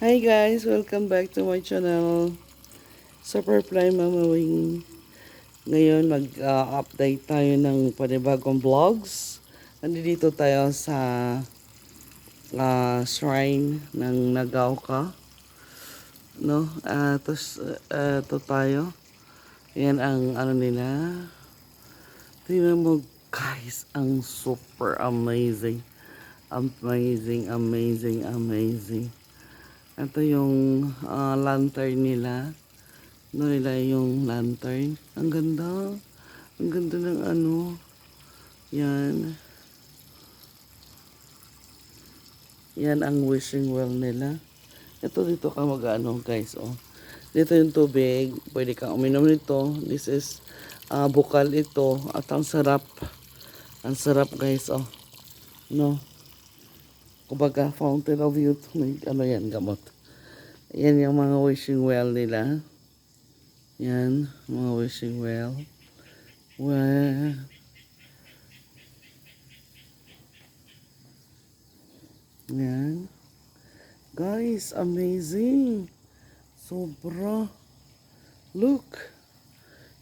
Hi guys, welcome back to my channel. Superfly Mama Wing. Ngayon mag-update tayo ng panibagong vlogs. Nandito tayo sa shrine ng Nagaoka. No? Ito tayo. Yan ang ano nila. Tingnan mo guys, ang super amazing. Amazing. Ito yung lantern nila. Ano nila yung lantern. Ang ganda. Ang ganda ng ano. Yan. Yan ang wishing well nila. Ito dito ka mag-ano guys. Oh. Dito yung tubig. Pwede kang uminom nito. This is bukal ito. At ang sarap. Ang sarap guys. Oh. No. Kumbaga fountain of youth. May ano yan gamot. Yan yung mga wishing well nila. Yan. Mga wishing well. Well. Yan. Guys, amazing. Sobra. Look.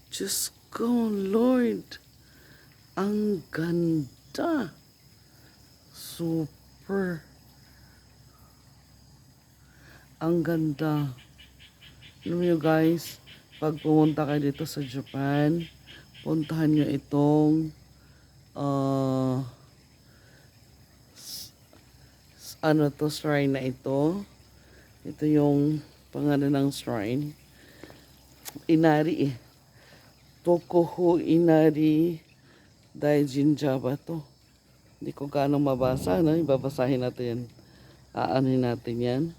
Just go, Lord. Ang ganda. Super. Ang ganda. Alam nyo guys, pag pumunta kayo dito sa Japan, puntahan nyo itong ano to, shrine na ito. Ito yung pangalan ng shrine. Inari eh. Tokuho Inari Daijinja ba to? Hindi ko gaano mabasa, no? Ibabasahin natin yan. Aanin natin yan.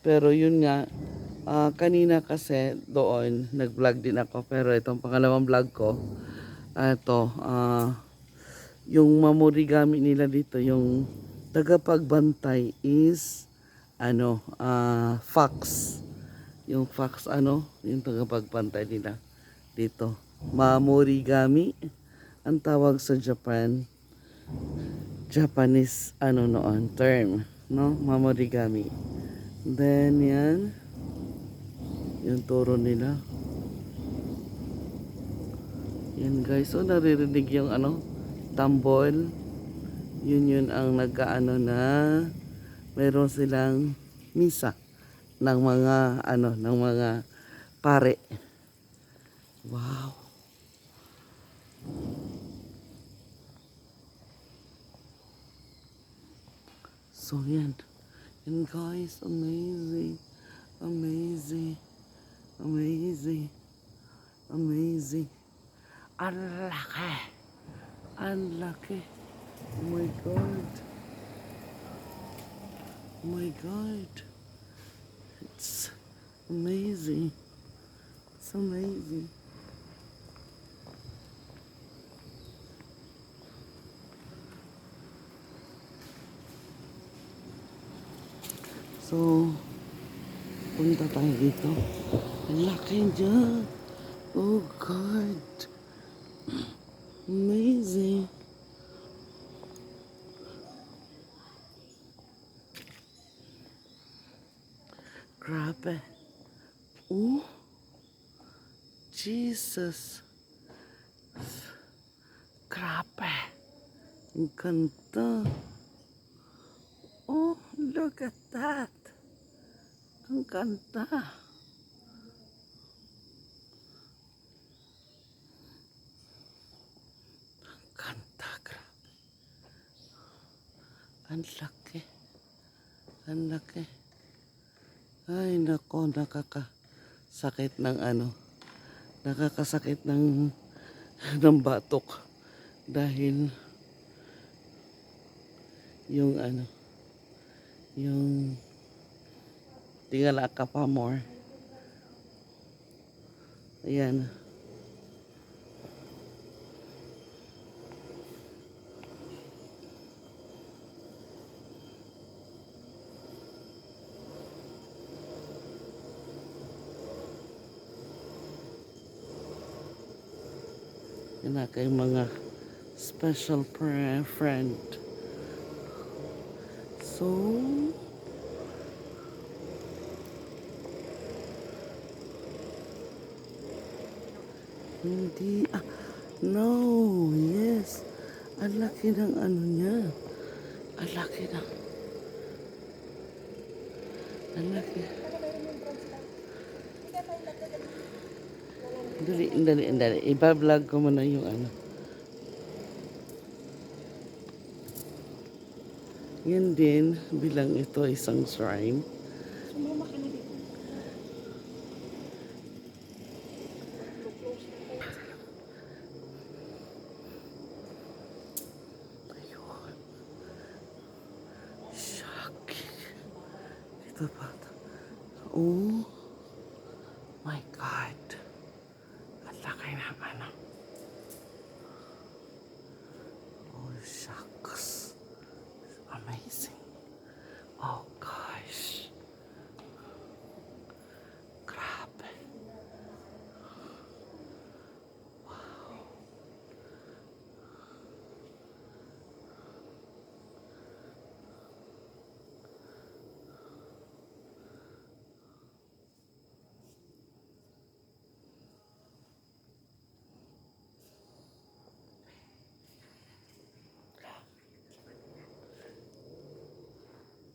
Pero yun nga, kanina kasi doon, nag-vlog din ako. Pero itong pangalawang vlog ko, ito, yung mamorigami nila dito, yung tagapagbantay is, ano, fox. Yung fox, ano, yung tagapagbantay nila dito. Mamorigami, ang tawag sa Japan. Japanese, ano noon, term, no? Mamorigami. Then, yan. Yung turo nila. Yan guys. So, naririnig yung ano, tambol. Yun ang nagkaano na meron silang misa ng mga, ano, ng mga pare. Wow. So, yan. Yan guys, amazing. Ang laki. Ang laki. Oh my God. Oh my God. It's amazing. It's amazing. So, punta tayo dito. Ang laki niya. Oh God. Amazing. Grabe. Oh. Jesus. Grabe. Ang ganda. Oh, look at that. Ang ganda. Ang ganda, grabe. Ang laki. Ang laki. Ay, nako, nakakasakit ng ano. Nakakasakit ng batok. Dahil yung ano, yung tingala ka pa more. Ayan. Yan na kay mga special friend. So, Hindi, no, yes. Ang laki ng ano niya. Ang laki ng, ang laki. Dali. Iba-vlog ko muna yung ano. Yan din, bilang ito isang shrine. Sumama ka na dito. Ayun. Shocking. Ito pa. Oh my God. Ang laki ng ano. Oh, shucks. Amazing. Oh gosh. Grabe.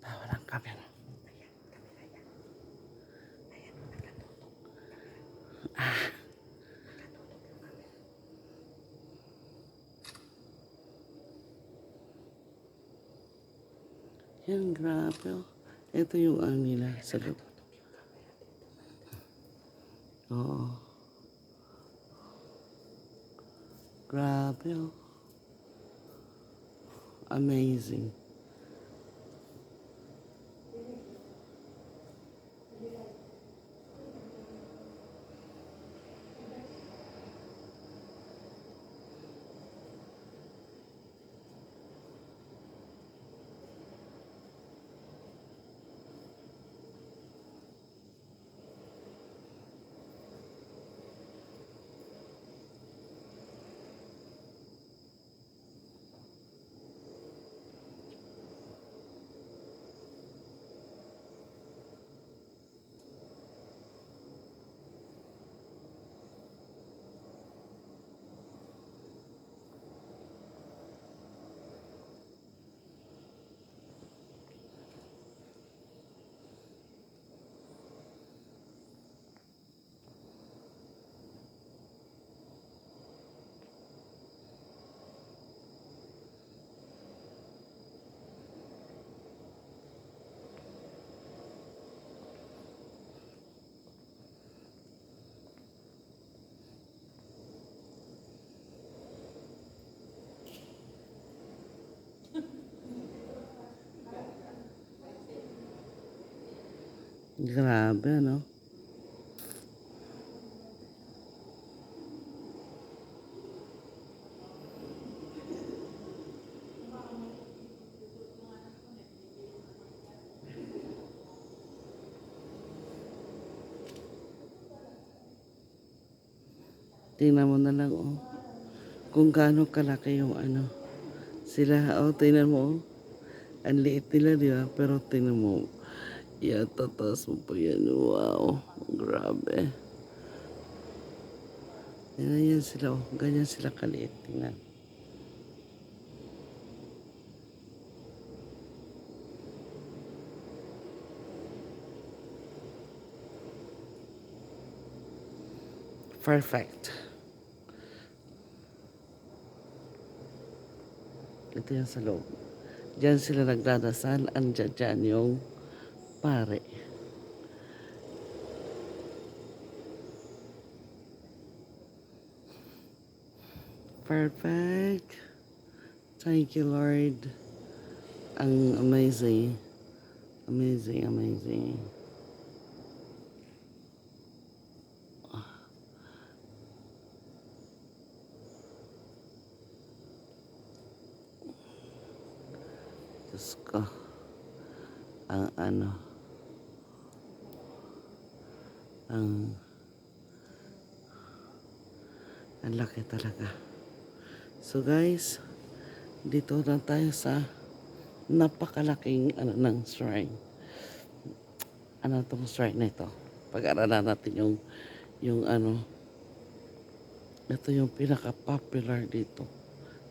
Tawa ng camera. Yan, grabe. Oh. Ito yung ano nila sa loob. Oo. Grabe. Oh. Amazing. Grabe, no? Tingnan mo na lang, oh. Kung gaano kalaki yung ano. Sila, oh, tingnan mo, oh. Ang liit nila, di ba? Pero tingnan mo. Tataas mo pa yan. Wow. Grabe. Yan sila, oh. Ganyan sila kaliit. Tingnan. Perfect. Ito yan sa loob. Diyan sila nagdadasal. Andyan dyan yung pare. Perfect. Thank you, Lord. Ang amazing. Amazing. Diyos ko. Ang ano. Ang laki talaga. So guys, dito na tayo sa napakalaking ano ng shrine. Ano tong shrine na ito? Pag-aralan natin yung ano Ito yung pinaka-popular dito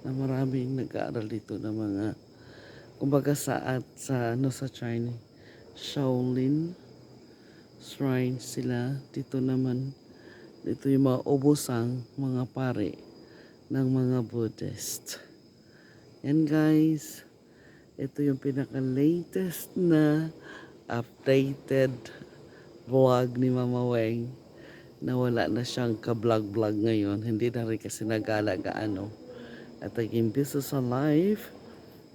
na maraming nag-aaral dito ng mga kumbaga sa China Shaolin Shrine sila. Dito naman, dito yung mga ubosang mga pare ng mga Buddhist. Yan guys, ito yung pinaka-latest na updated vlog ni Mama Weng na wala na siyang ka-vlog-vlog ngayon. Hindi na rin kasi nag-alaga ano. At naging busy sa live.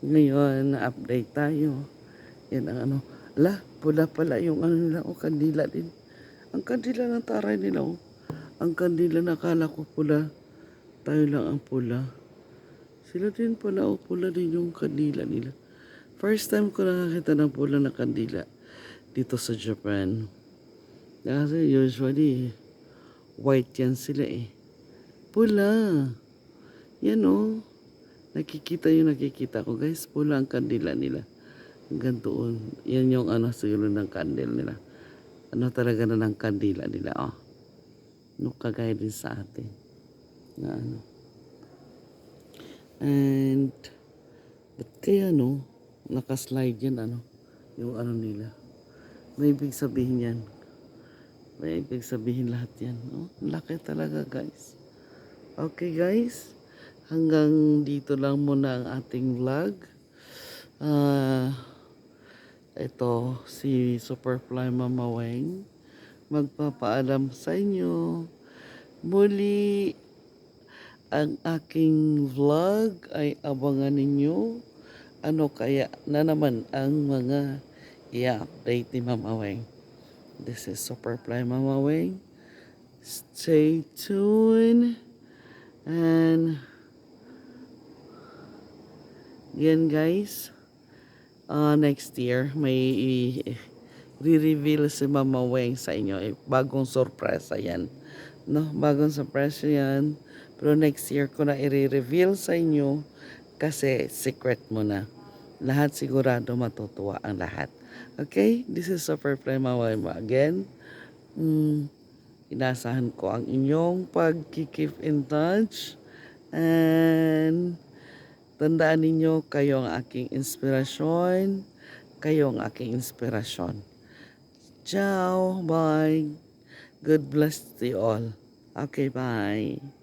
Ngayon, update tayo. Yan ang ano. Ala, pula pala yung ano nila. O, kandila din. Ang kandila ng taray nila. O. Ang kandila nakala ko pula. Tayo lang ang pula. Sila din pala. O, pula din yung kandila nila. First time ko nakakita ng pula na kandila dito sa Japan. Kasi usually, white yan sila eh. Pula. Yan o. Nakikita ko guys. Pula ang kandila nila. Hanggang doon. Yan yung ano siguro ng candle nila. Ano talaga na ng kandila nila. Oh. No, kagaya din sa atin. Na ano. And, ba't kaya no? Nakaslide yan ano. Yung ano nila. May ibig sabihin yan. May ibig sabihin lahat yan. Oh, laki talaga guys. Okay guys. Hanggang dito lang muna ang ating vlog. Ito si Superfly Mama Weng magpapaalam sa inyo. Muli ang aking vlog ay abangan ninyo. Ano kaya na naman ang mga i-update ni Mama Weng. This is Superfly Mama Weng. Stay tuned. And yan guys. Next year, may re-reveal si Mama Weng sa inyo. Bagong sorpresa yan. No? Bagong sorpresa yan. Pero next year ko na i-reveal sa inyo kasi secret mo na. Lahat sigurado matutuwa ang lahat. Okay? This is Superfly Mama Weng again. Inasahan ko ang inyong pag-keep in touch. And tandaan ninyo, kayo ang aking inspirasyon. Kayo ang aking inspirasyon. Ciao. Bye. God bless to you all. Okay, bye.